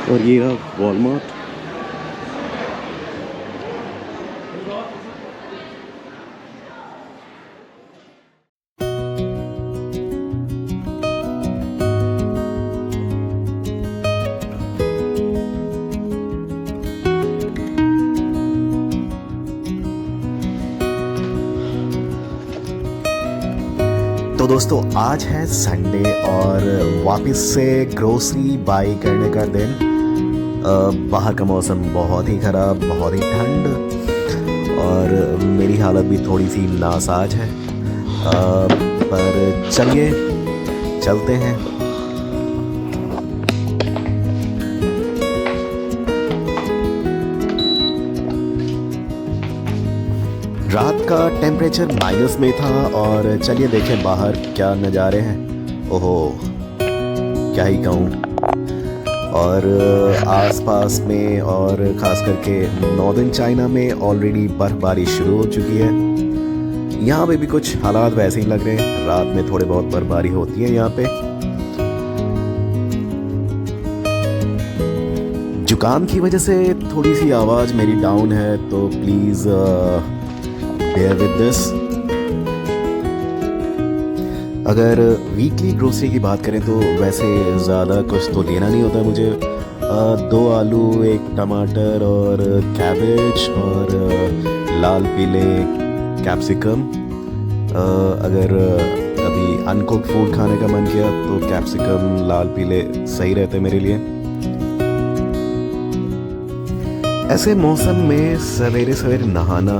और ये रहा वॉलमार्ट। तो दोस्तों आज है संडे और वापस से ग्रोसरी बाई करने का दिन। बाहर का मौसम बहुत ही ख़राब, बहुत ही ठंड और मेरी हालत भी थोड़ी सी नासाज है। पर चलिए चलते हैं। रात का टेम्परेचर माइनस में था और चलिए देखें बाहर क्या नज़ारे हैं। ओहो क्या ही कहूँ। और आसपास में और ख़ास करके नॉर्दर्न चाइना में ऑलरेडी बर्फ़बारी शुरू हो चुकी है। यहाँ पे भी कुछ हालात वैसे ही लग रहे हैं, रात में थोड़े बहुत बर्फ़बारी होती है यहाँ पे। जुकाम की वजह से थोड़ी सी आवाज़ मेरी डाउन है, तो प्लीज़ bear with this। अगर वीकली ग्रोसरी की बात करें तो वैसे ज़्यादा कुछ तो लेना नहीं होता मुझे। 2 आलू, 1 टमाटर और कैबेज और लाल पीले कैप्सिकम। अगर कभी अनकुक्ड फूड खाने का मन किया तो कैप्सिकम लाल पीले सही रहते मेरे लिए। ऐसे मौसम में सवेरे सवेरे नहाना,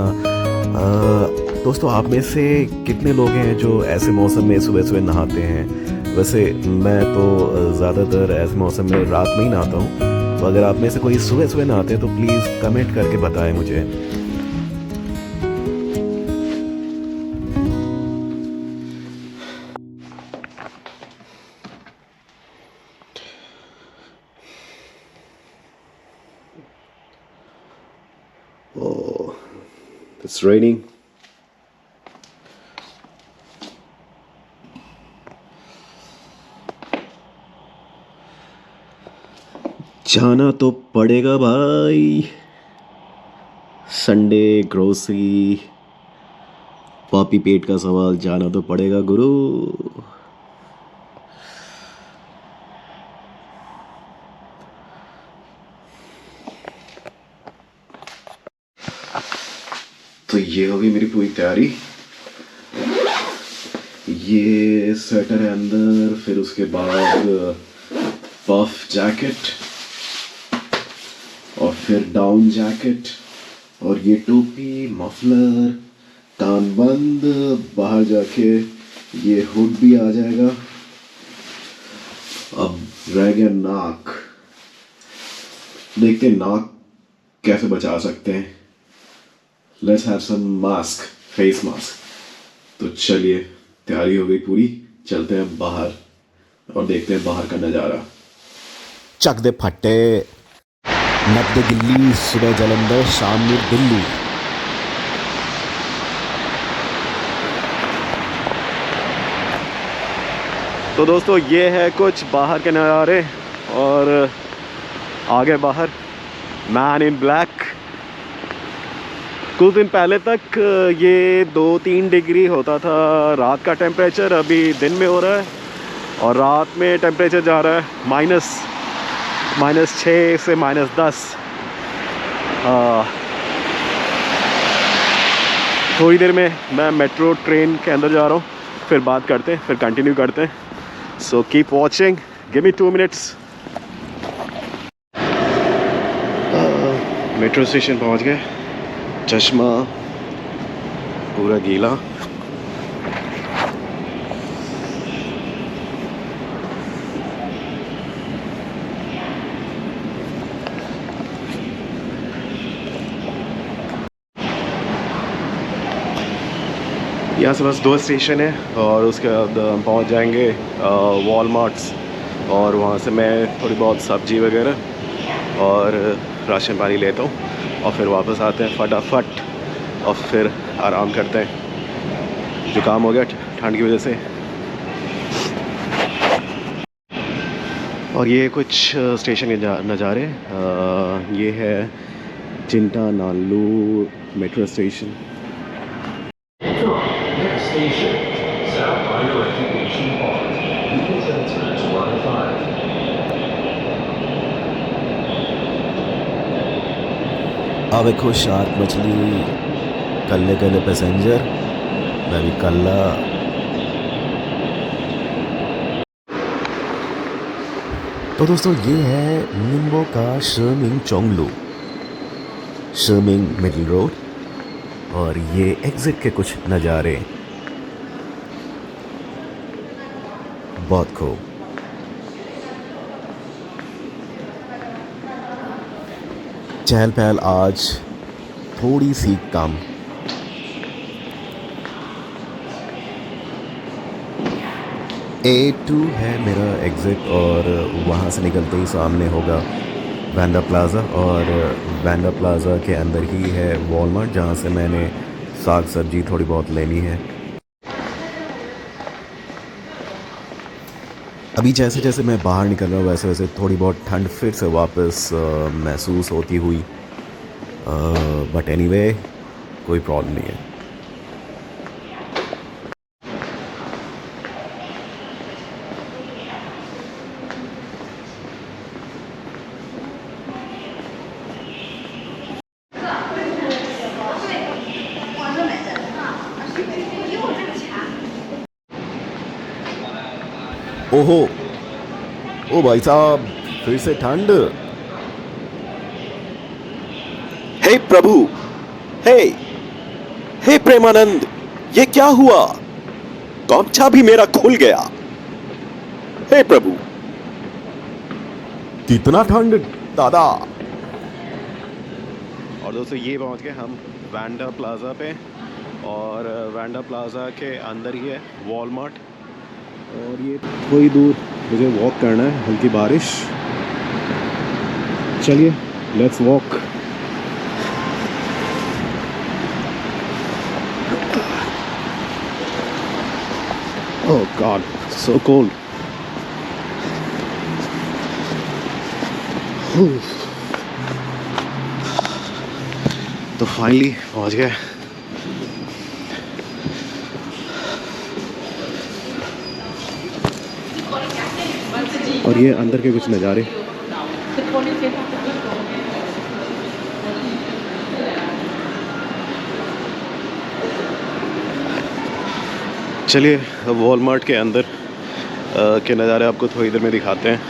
दोस्तों आप में से कितने लोग हैं जो ऐसे मौसम में सुबह सुबह नहाते हैं? वैसे मैं तो ज़्यादातर ऐसे मौसम में रात में ही नहाता हूँ, तो अगर आप में से कोई सुबह सुबह नहाते हैं तो प्लीज़ कमेंट करके बताएं मुझे। Oh, it's raining. जाना तो पड़ेगा भाई। संडे ग्रोसरी, पापी पेट का सवाल, जाना तो पड़ेगा गुरु। तो ये होगी मेरी पूरी तैयारी। ये स्वेटर है अंदर, फिर उसके बाद पफ जैकेट और फिर डाउन जैकेट और ये टोपी, मफलर, कान बंद। बाहर जाके ये हुड भी आ जाएगा। अब रह गया नाक। देखते हैं नाक कैसे बचा सकते हैं। Let's have some mask, face mask. तो चलिए तैयारी हो गई पूरी, चलते हैं बाहर और देखते हैं बाहर का नज़ारा। चक दे फट्टे, नब्बे दिल्ली, सुबह जलंधर, शाम में दिल्ली। तो दोस्तों ये है कुछ बाहर के नज़ारे और आगे बाहर मैन इन ब्लैक। कुछ दिन पहले तक ये 2-3 डिग्री होता था रात का टेम्परेचर, अभी दिन में हो रहा है और रात में टेम्परेचर जा रहा है -6 से -10। थोड़ी देर में मैं मेट्रो ट्रेन के अंदर जा रहा हूँ, फिर बात करते हैं, फिर कंटिन्यू करते हैं। So keep watching, give me 2 minutes. Metro station पहुँच गए। चश्मा पूरा गीला। यहाँ से बस 2 स्टेशन है और उसके बाद हम पहुँच जाएंगे वॉलमार्ट्स और वहाँ से मैं थोड़ी बहुत सब्जी वगैरह और राशन पानी लेता हूँ और फिर वापस आते हैं फटाफट और फिर आराम करते हैं। जुकाम हो गया ठंड की वजह से। और ये कुछ स्टेशन के नज़ारे ये है Chinta नाल्लू metro station. Next station, 下华热地铁信号，明天参主 Wi-Fi。अब देखो शार्क मछली कल्ले कल्ले पैसेंजर मैं भी कल्ला। तो दोस्तों ये है निम्बो का शर्मिंग चोंगलू शर्मिंग मिडिल रोड और ये एग्जिट के कुछ नज़ारे बहुत खूब। चहल पहल आज थोड़ी सी कम। A2 है मेरा एग्ज़िट और वहाँ से निकलते ही सामने होगा वैंडा प्लाज़ा और वैंडा प्लाज़ा के अंदर ही है वॉलमार्ट जहाँ से मैंने साग सब्जी थोड़ी बहुत लेनी है। अभी जैसे जैसे मैं बाहर निकल रहा हूँ वैसे वैसे थोड़ी बहुत ठंड फिर से वापस महसूस होती हुई, बट एनीवे कोई प्रॉब्लम नहीं है। ओहो ओ भाई साहब फिर से ठंड। हे प्रभु, हे हे प्रेमानंद, ये क्या हुआ? गमछा भी मेरा खुल गया। हे प्रभु, कितना ठंड दादा। और दोस्तों ये पहुंच गए हम वैंडा प्लाज़ा पे और वैंडा प्लाज़ा के अंदर ही है वॉलमार्ट और ये थोड़ी दूर मुझे वॉक करना है, हल्की बारिश। चलिए let's walk. Oh God so cold. तो फाइनली पहुंच गए। और ये अंदर के कुछ नज़ारे। चलिए वॉलमार्ट के अंदर के नज़ारे आपको थोड़ी देर में दिखाते हैं।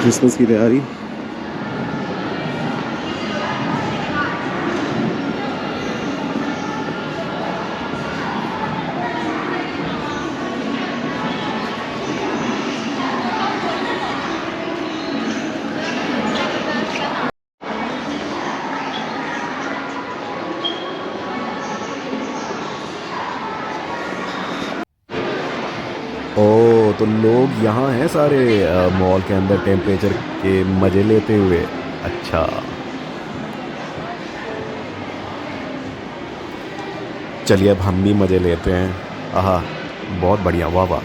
क्रिसमस की तैयारी। ओ तो लोग यहाँ हैं सारे मॉल के अंदर टेम्परेचर के मज़े लेते हुए। अच्छा चलिए अब हम भी मज़े लेते हैं। आहा बहुत बढ़िया, वाह वाह।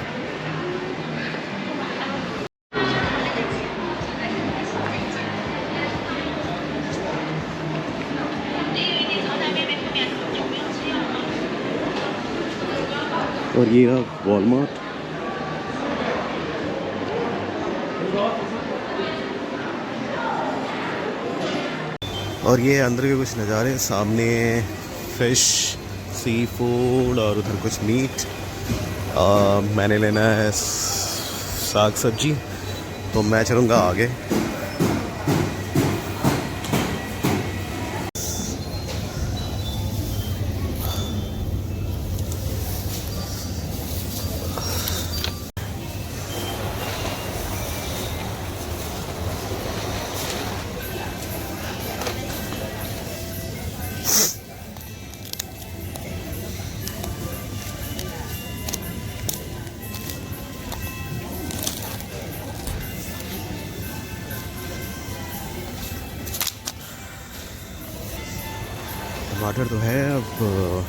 और ये रहा वॉलमार्ट। और ये अंदर के कुछ नज़ारे, सामने फिश सी फूड और उधर कुछ मीट। मैंने लेना है साग सब्जी, तो मैं चलूँगा आगे। वाटर तो है अब।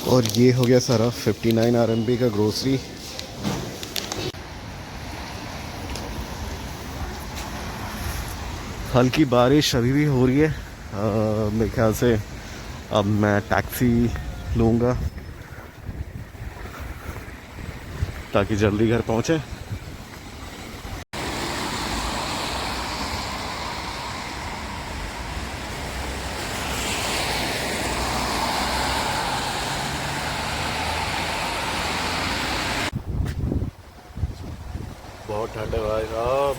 और ये हो गया सारा 59 RMB का ग्रोसरी। हल्की बारिश अभी भी हो रही है। मेरे ख्याल से अब मैं टैक्सी लूँगा ताकि जल्दी घर पहुँचे। बहुत ठंड है भाई साहब।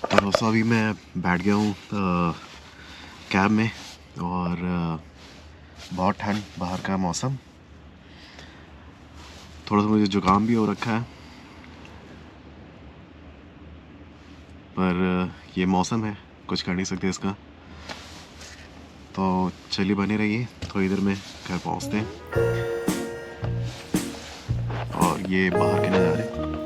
तो दोस्तों अभी मैं बैठ गया हूँ कैब में और बहुत ठंड, बाहर का मौसम, थोड़ा सा मुझे जुकाम भी हो रखा है, पर ये मौसम है, कुछ कर नहीं सकते इसका। तो चलिए बने रहिए, थोड़ी देर में घर पहुँचते हैं। और ये बाहर के नज़ारे